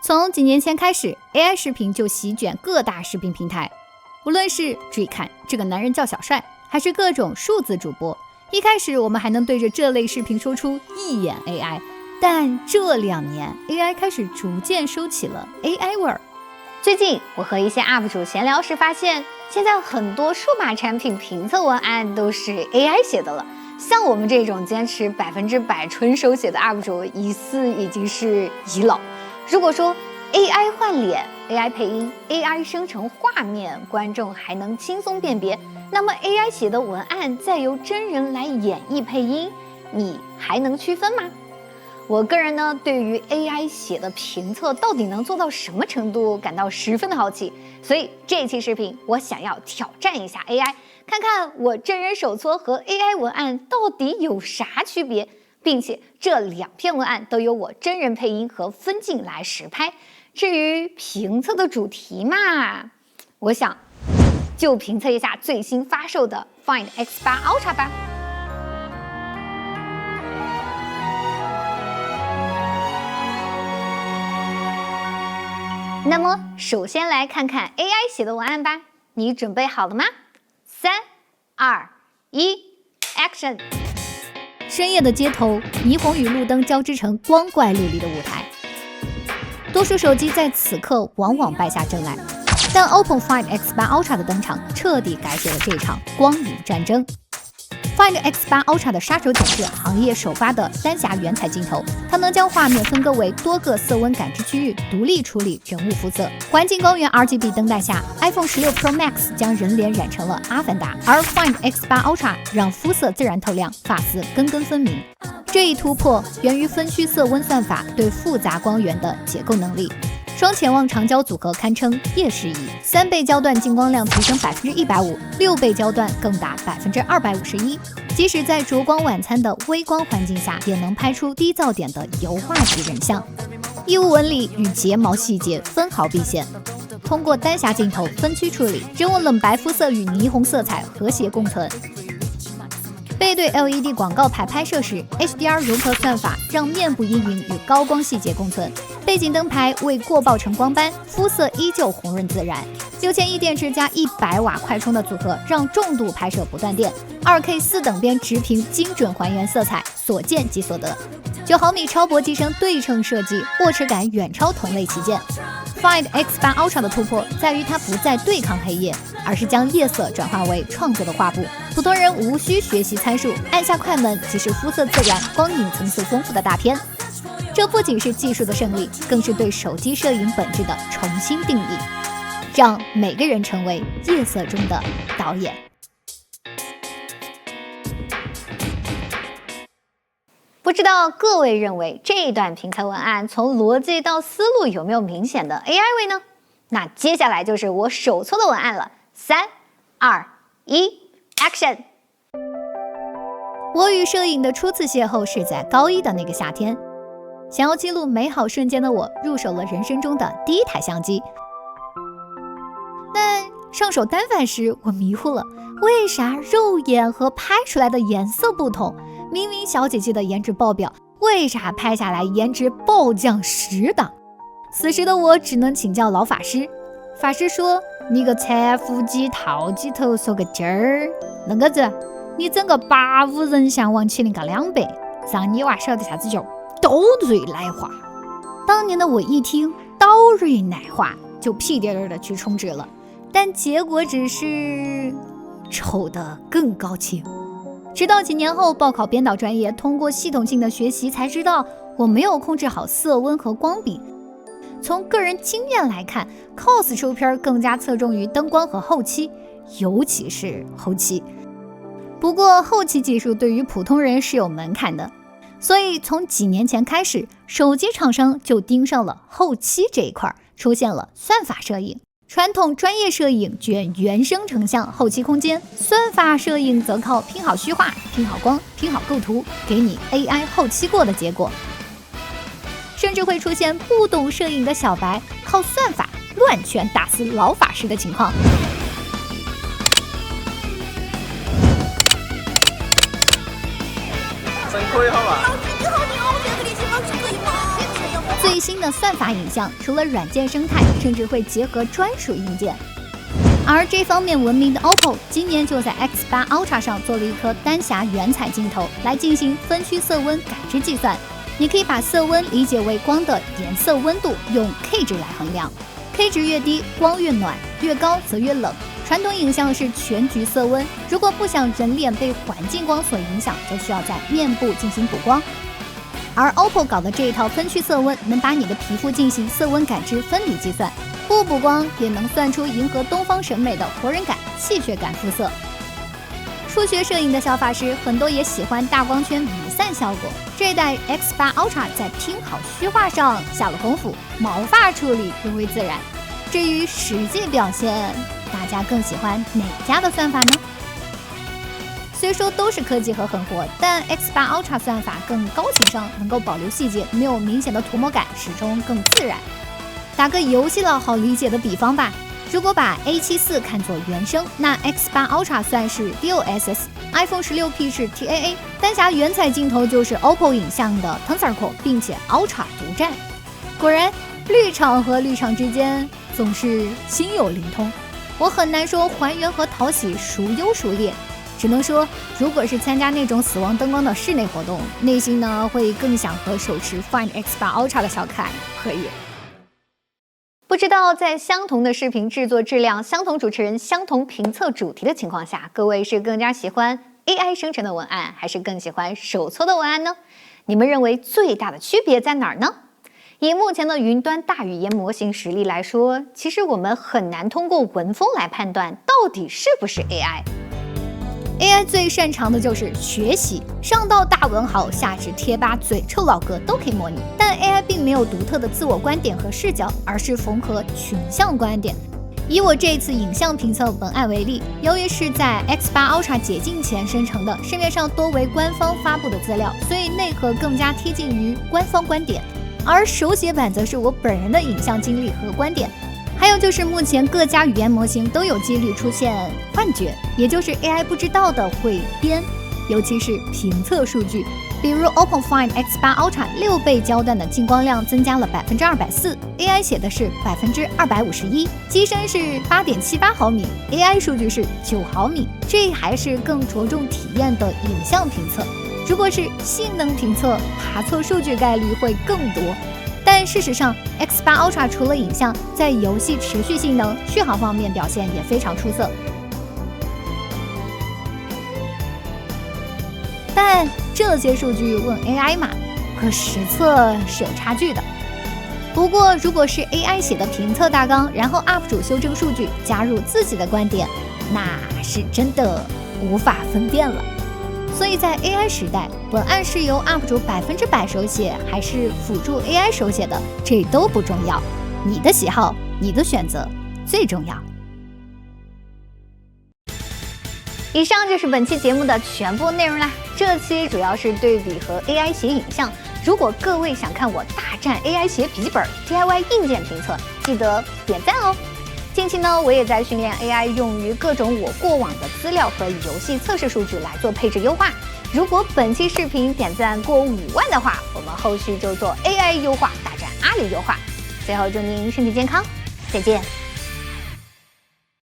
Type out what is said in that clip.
从几年前开始 ，AI 视频就席卷各大视频平台，无论是追看这个男人叫小帅，还是各种数字主播。一开始我们还能对着这类视频说出一眼 AI， 但这2年 AI 开始逐渐收起了 AI 味儿。最近我和一些 UP 主闲聊时发现，现在很多数码产品评测文案都是 AI 写的了。像我们这种坚持100%纯手写的 UP 主，疑似已经是遗老。如果说 AI 换脸、AI 配音、AI 生成画面，观众还能轻松辨别，那么 AI 写的文案再由真人来演绎配音，你还能区分吗？我个人呢，对于 AI 写的评测到底能做到什么程度感到十分的好奇，所以这期视频我想要挑战一下 AI， 看看我真人手搓和 AI 文案到底有啥区别，并且这2篇文案都由我真人配音和分镜来实拍。至于评测的主题嘛，我想就评测一下最新发售的 Find X8 Ultra 吧。那么首先来看看 AI 写的文案吧，你准备好了吗？3、2、1 ，Action！ 深夜的街头，霓虹与路灯交织成光怪陆离的舞台，多数手机在此刻往往败下阵来，但 OPPO Find X8 Ultra 的登场彻底改写了这场光影战争。Find X8 Ultra 的杀手锏是行业首发的三峡原彩镜头，它能将画面分割为多个色温感知区域，独立处理人物肤色。环境光源 RGB 灯带下 ，iPhone 16 Pro Max 将人脸染成了阿凡达，而 Find X8 Ultra 让肤色自然透亮，发丝根根分明。这一突破源于分区色温算法对复杂光源的解构能力。双潜望长焦组合堪称夜视仪，3倍焦段进光量提升150%，6倍焦段更达251%。即使在烛光晚餐的微光环境下，也能拍出低噪点的油画级人像。衣物纹理与睫毛细节分毫毕现。通过单匣镜头分区处理，人物冷白肤色与霓虹色彩和谐共存。背对 LED 广告牌拍摄时 ，HDR 融合算法让面部阴影与高光细节共存。背景灯牌未过曝成光斑，肤色依旧红润自然。6000E 电池加100瓦快充的组合，让重度拍摄不断电。2K 4等边直屏精准还原色彩，所见即所得。9毫米超薄机身对称设计，握持感远超同类旗舰。Find X8 Ultra 的突破在于它不再对抗黑夜，而是将夜色转化为创作的画布。普通人无需学习参数，按下快门即是肤色自然、光影层次丰富的大片。这不仅是技术的胜利，更是对手机摄影本质的重新定义，让每个人成为夜色中的导演。不知道各位认为这一段评测文案从逻辑到思路有没有明显的 AI 味呢？那接下来就是我手搓的文案了。3、2、1 ，Action！ 我与摄影的初次邂逅是在高一的那个夏天。想要记录美好瞬间的我，入手了人生中的第1台相机。但上手单反时，我迷糊了，为啥肉眼和拍出来的颜色不同？明明小姐姐的颜值爆表，为啥拍下来颜值暴降10档？此时的我只能请教老法师。法师说：“你个残腹肌套机头说个劲儿，那个子，你整个85人像王麒麟个2倍，让你娃晓得啥子叫刀锐奶化。”当年的我一听刀锐奶化，就屁颠颠的去充值了，但结果只是丑得更高清。直到几年后报考编导专业，通过系统性的学习才知道我没有控制好色温和光比。从个人经验来看， cos 出片更加侧重于灯光和后期，尤其是后期。不过后期技术对于普通人是有门槛的，所以从几年前开始，手机厂商就盯上了后期这一块，出现了算法摄影。传统专业摄影卷原生成像后期空间，算法摄影则靠拼好虚化、拼好光、拼好构图，给你 AI 后期过的结果。甚至会出现不懂摄影的小白靠算法乱拳打死老法师的情况。真可以好吧？你好，我觉得这个联系方式可以吗？最最新的算法影像除了软件生态，甚至会结合专属硬件。而这方面闻名的 OPPO 今年就在 X8 Ultra 上做了一颗单狭原彩镜头来进行分区色温感知计算。你可以把色温理解为光的颜色温度，用 K 值来衡量。K 值越低，光越暖；越高则越冷。传统影像是全局色温，如果不想人脸被环境光所影响，就需要在面部进行补光。而 OPPO 搞的这一套分区色温，能把你的皮肤进行色温感知分离计算，不补光也能算出迎合东方审美的活人感、气血感肤色。初学摄影的小法师很多也喜欢大光圈弥散效果，这一代 X8 Ultra 在拼好虚化上下了功夫，毛发处理更为自然。至于实际表现，大家更喜欢哪家的算法呢？虽说都是科技和狠活，但 X8 Ultra 算法更高情商，能够保留细节，没有明显的涂抹感，始终更自然。打个游戏佬好理解的比方吧，如果把 A74 看作原生，那 X8 Ultra 算是 DOSS，iPhone 16P 是 TAA， 单狭原彩镜头就是 OPPO 影像的 Tensor Core， 并且 Ultra 独占。果然，绿场和绿场之间总是心有灵通。我很难说还原和讨喜孰优孰劣，只能说，如果是参加那种死亡灯光的室内活动，内心呢会更想和手持 Find X8 Ultra 的小可爱合影。不知道在相同的视频制作质量、相同主持人、相同评测主题的情况下，各位是更加喜欢 AI 生成的文案，还是更喜欢手搓的文案呢？你们认为最大的区别在哪儿呢？以目前的云端大语言模型实力来说，其实我们很难通过文风来判断到底是不是 AI。AI 最擅长的就是学习，上到大文豪，下至贴吧嘴臭老哥都可以模拟。但 AI 并没有独特的自我观点和视角，而是缝合群像观点。以我这次影像评测文案为例，由于是在 X8 Ultra 解禁前生成的，市面上多为官方发布的资料，所以内核更加贴近于官方观点。而手写版则是我本人的影像经历和观点。还有就是目前各家语言模型都有几率出现幻觉，也就是 AI 不知道的会编，尤其是评测数据，比如 OPPO Find X8 Ultra 6倍焦段的进光量增加了240%，AI 写的是251%，机身是8.78毫米，AI 数据是9毫米，这还是更着重体验的影像评测。如果是性能评测，爬错数据概率会更多。但事实上 ，X8 Ultra 除了影像，在游戏持续性能、续航方面表现也非常出色。但这些数据问 AI 嘛，和实测是有差距的。不过，如果是 AI 写的评测大纲，然后 UP 主修正数据，加入自己的观点，那是真的无法分辨了。所以在 AI 时代，文案是由 UP 主100%手写，还是辅助 AI 手写的，这都不重要。你的喜好，你的选择最重要。以上就是本期节目的全部内容啦。这期主要是对比和 AI 写影像。如果各位想看我大战 AI 写笔记本 DIY 硬件评测，记得点赞哦。近期呢，我也在训练 AI 用于各种我过往的资料和游戏测试数据来做配置优化。如果本期视频点赞过5万的话，我们后续就做 AI 优化大战阿里优化。最后祝您身体健康，再见。